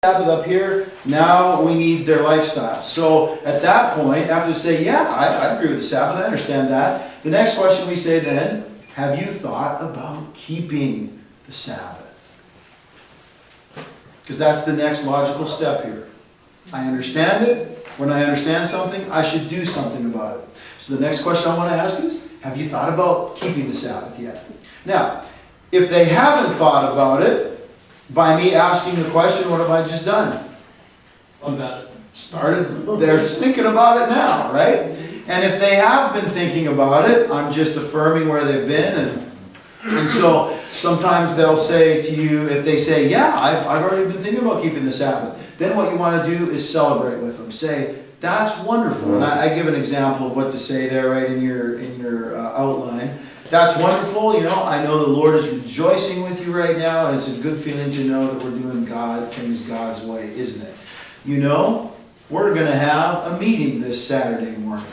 Sabbath up here, now we need their lifestyle. So at that point, after we say, yeah, I agree with the Sabbath, I understand that. The next question we say then, have you thought about keeping the Sabbath? Because that's the next logical step here. I understand it. When I understand something, I should do something about it. So the next question I want to ask is, have you thought about keeping the Sabbath yet? Now, if they haven't thought about it, by me asking the question, what have I just done? About it. They're thinking about it now, right? And if they have been thinking about it, I'm just affirming where they've been. And so sometimes they'll say to you, if they say, yeah, I've already been thinking about keeping the Sabbath, then what you want to do is celebrate with them. Say, that's wonderful. And I give an example of what to say there right in your outline. That's wonderful, I know the Lord is rejoicing with you right now, and it's a good feeling to know that we're doing things God's way, isn't it? We're going to have a meeting this Saturday morning.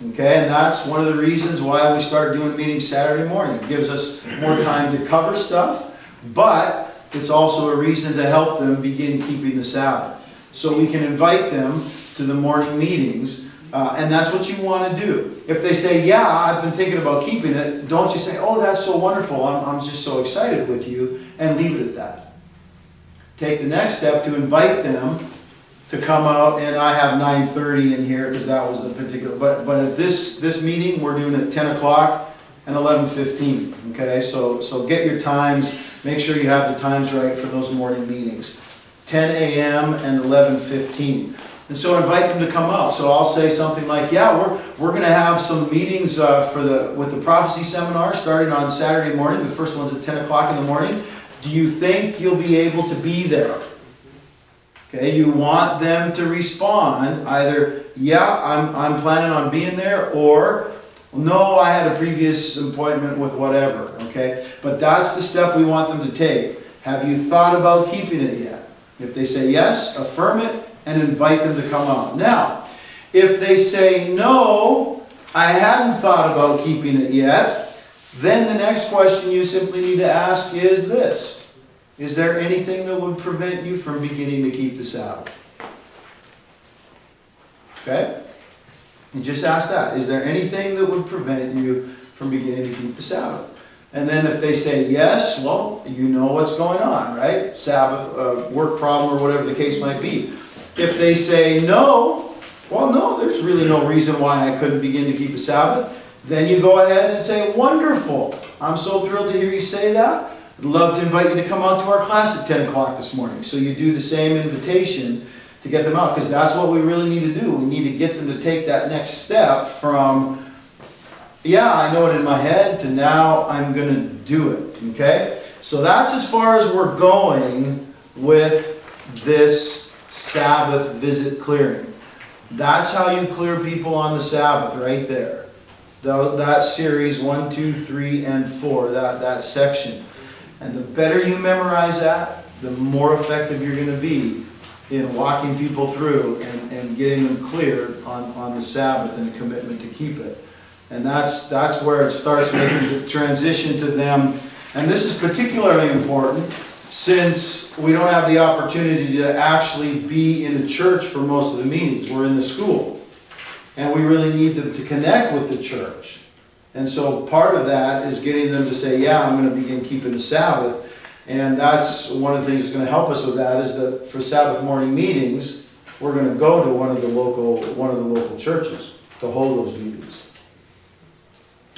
Okay, and that's one of the reasons why we start doing meetings Saturday morning. It gives us more time to cover stuff, but it's also a reason to help them begin keeping the Sabbath. So we can invite them to the morning meetings. And that's what you want to do. If they say, yeah, I've been thinking about keeping it, don't you say, oh, that's so wonderful, I'm just so excited with you, and leave it at that. Take the next step to invite them to come out, and I have 9:30 in here because that was the particular, but at this meeting, we're doing it 10 o'clock and 11:15, okay? So get your times, make sure you have the times right for those morning meetings. 10 a.m. and 11:15. And so invite them to come out. So I'll say something like, yeah, we're going to have some meetings with the prophecy seminar starting on Saturday morning. The first one's at 10 o'clock in the morning. Do you think you'll be able to be there? Okay, you want them to respond either, yeah, I'm planning on being there, or no, I had a previous appointment with whatever. Okay, but that's the step we want them to take. Have you thought about keeping it yet? If they say yes, affirm it and invite them to come out. Now, if they say, no, I hadn't thought about keeping it yet, then the next question you simply need to ask is this. Is there anything that would prevent you from beginning to keep the Sabbath? Okay? You just ask that. Is there anything that would prevent you from beginning to keep the Sabbath? And then if they say yes, well, you know what's going on, right? Sabbath, work problem, or whatever the case might be. If they say no, well, no, there's really no reason why I couldn't begin to keep the Sabbath. Then you go ahead and say, wonderful. I'm so thrilled to hear you say that. I'd love to invite you to come out to our class at 10 o'clock this morning. So you do the same invitation to get them out, because that's what we really need to do. We need to get them to take that next step from, yeah, I know it in my head, to now I'm going to do it. Okay? So that's as far as we're going with this Sabbath visit clearing. That's how you clear people on the Sabbath, right there. That series 1, 2, 3, and 4, that section. And the better you memorize that, the more effective you're going to be in walking people through and getting them cleared on the Sabbath and a commitment to keep it. And that's where it starts making the transition to them. And this is particularly important since we don't have the opportunity to actually be in a church for most of the meetings. We're in the school. And we really need them to connect with the church. And so part of that is getting them to say, yeah, I'm going to begin keeping the Sabbath. And that's one of the things that's going to help us with that, is that for Sabbath morning meetings, we're going to go to one of the local churches to hold those meetings.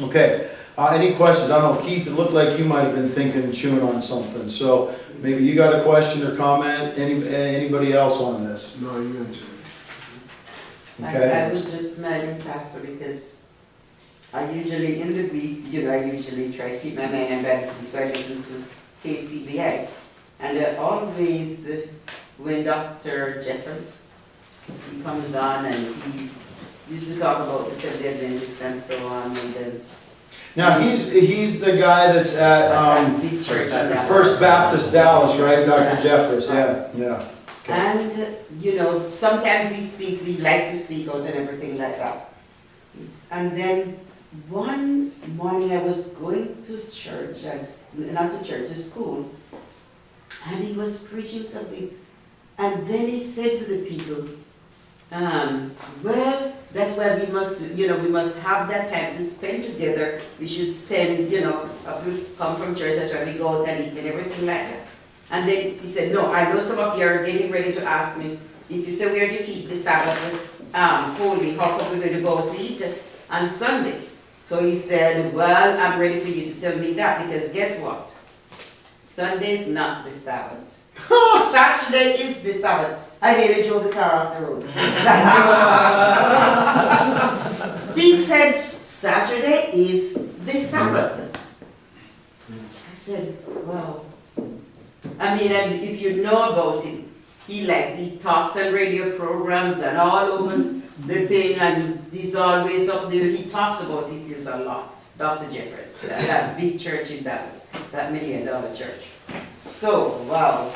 Okay. Any questions? I don't know, Keith, it looked like you might have been thinking, chewing on something. So maybe you got a question or comment. Anybody else on this? No, you answered it. Okay. I was just smiling, Pastor, because I usually, in the week, I usually try to keep my mind in Adventist, so I listen to KCBI. And always, when Dr. Jeffers, he comes on and he used to talk about the Seventh-day Adventist and so on, and then Now, he's the guy that's at First Baptist Dallas, right? Dr. Jeffers, yeah. Okay. And, sometimes he likes to speak out and everything like that. And then one morning I was going to church, not to church, to school, and he was preaching something And then he said to the people, well, that's why we must, we must have that time to spend together. We should spend, after we come from church, that's why we go out and eat and everything like that. And then he said, no, I know some of you are getting ready to ask me, if you say we are to keep the Sabbath holy, how come we're going to go out to eat on Sunday? So he said, well, I'm ready for you to tell me that, because guess what? Sunday is not the Sabbath. Saturday is the Sabbath. I nearly drove the car off the road. He said, Saturday is the Sabbath. I said, wow. I mean, and if you know about him, he talks on radio programs and all over the thing, and he's always up there. He talks about this is a lot. Dr. Jeffers, that big church in Dallas, that $1 million church. So, wow.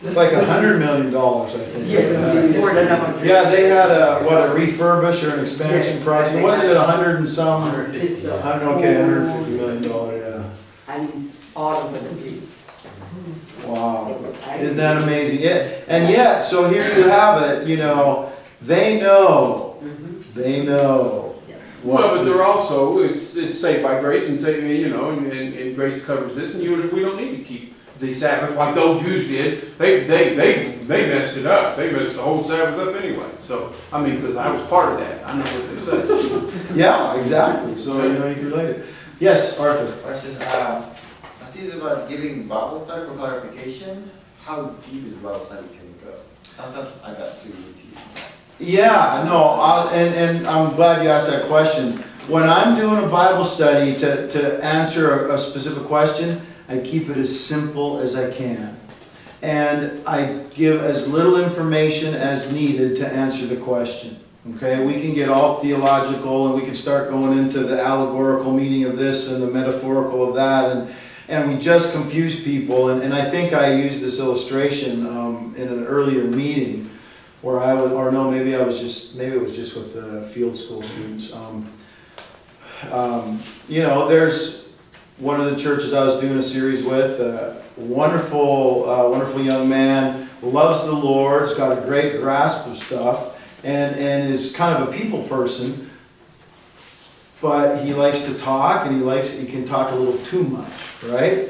It's like $100 million, I think. Yes, more than 100. Yeah, they had a refurbish or an expansion Yes, project. they Wasn't had- it 100 and some? It's $150 million, yeah. And he's all over the place. Wow. So, Isn't that amazing? Yeah. And yet, so here you have it, they know. They know. what Well, but this- they're also, it's saved by grace and saved, and grace covers this, and we don't need to keep the Sabbath like those Jews did. They messed it up. They messed the whole Sabbath up anyway. So, I mean, because I was part of that. I know what they said. Yeah, exactly. So, you can relate it. Yes, Arthur. Question, I see it's about giving Bible study for clarification. How deep is Bible study can go? Sometimes I got too routine. Yeah, no, and I'm glad you asked that question. When I'm doing a Bible study to answer a specific question, I keep it as simple as I can. And I give as little information as needed to answer the question. Okay, we can get all theological and we can start going into the allegorical meaning of this and the metaphorical of that, and we just confuse people. And I think I used this illustration in an earlier meeting where maybe it was just with the field school students. There's one of the churches I was doing a series with, wonderful young man, loves the Lord, has got a great grasp of stuff, and is kind of a people person, but he likes to talk, and he can talk a little too much, right?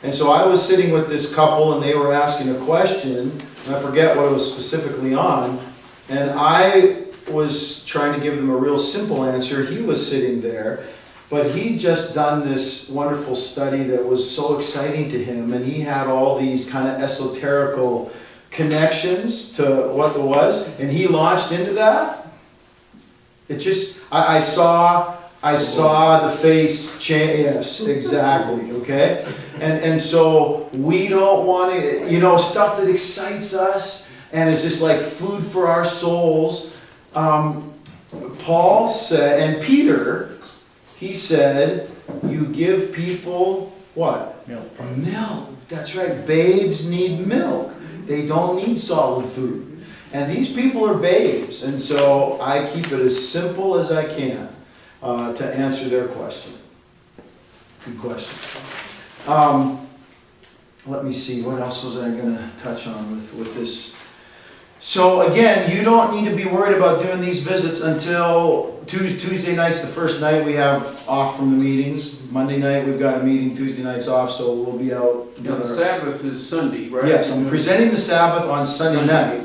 And so I was sitting with this couple, and they were asking a question, and I forget what it was specifically on, and I was trying to give them a real simple answer. He was sitting there, but he'd just done this wonderful study that was so exciting to him, and he had all these kind of esoterical connections to what it was, and he launched into that. It just, I saw the face change. Yes, exactly, okay? And so we don't want to, stuff that excites us and is just like food for our souls. Paul said, and Peter, he said, you give people what? Milk. Milk. That's right. Babes need milk. They don't need solid food. And these people are babes. And so I keep it as simple as I can to answer their question. Good question. Let me see. What else was I going to touch on with this? So again, you don't need to be worried about doing these visits until Tuesday night's the first night we have off from the meetings. Monday night we've got a meeting, Tuesday night's off, so we'll be out. Now, the Sabbath is Sunday, right? Yes, I'm presenting the Sabbath on Sunday night.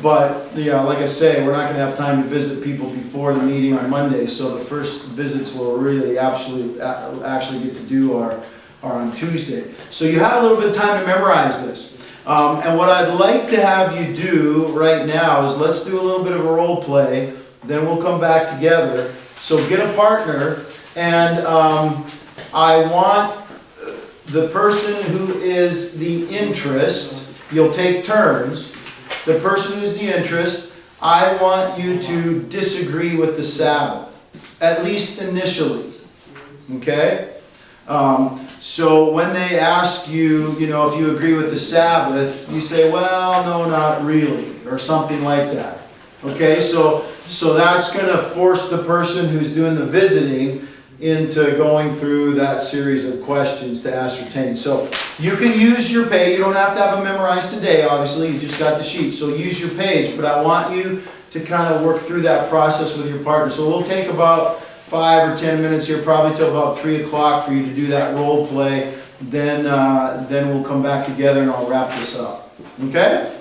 But, yeah, like I say, we're not going to have time to visit people before the meeting on Monday, so the first visits we'll really actually get to do are on Tuesday. So you have a little bit of time to memorize this. And what I'd like to have you do right now is let's do a little bit of a role play, then we'll come back together. So get a partner, and I want the person who is the interest, you'll take turns. The person who's the interest, I want you to disagree with the Sabbath, at least initially, okay? So when they ask you, if you agree with the Sabbath, you say, well, no, not really, or something like that. Okay, so that's going to force the person who's doing the visiting into going through that series of questions to ascertain. So you can use your page. You don't have to have them memorized today, obviously. You just got the sheet. So use your page. But I want you to kind of work through that process with your partner. So we'll take about 5 or 10 minutes here, probably till about 3 o'clock for you to do that role play. Then we'll come back together and I'll wrap this up. Okay?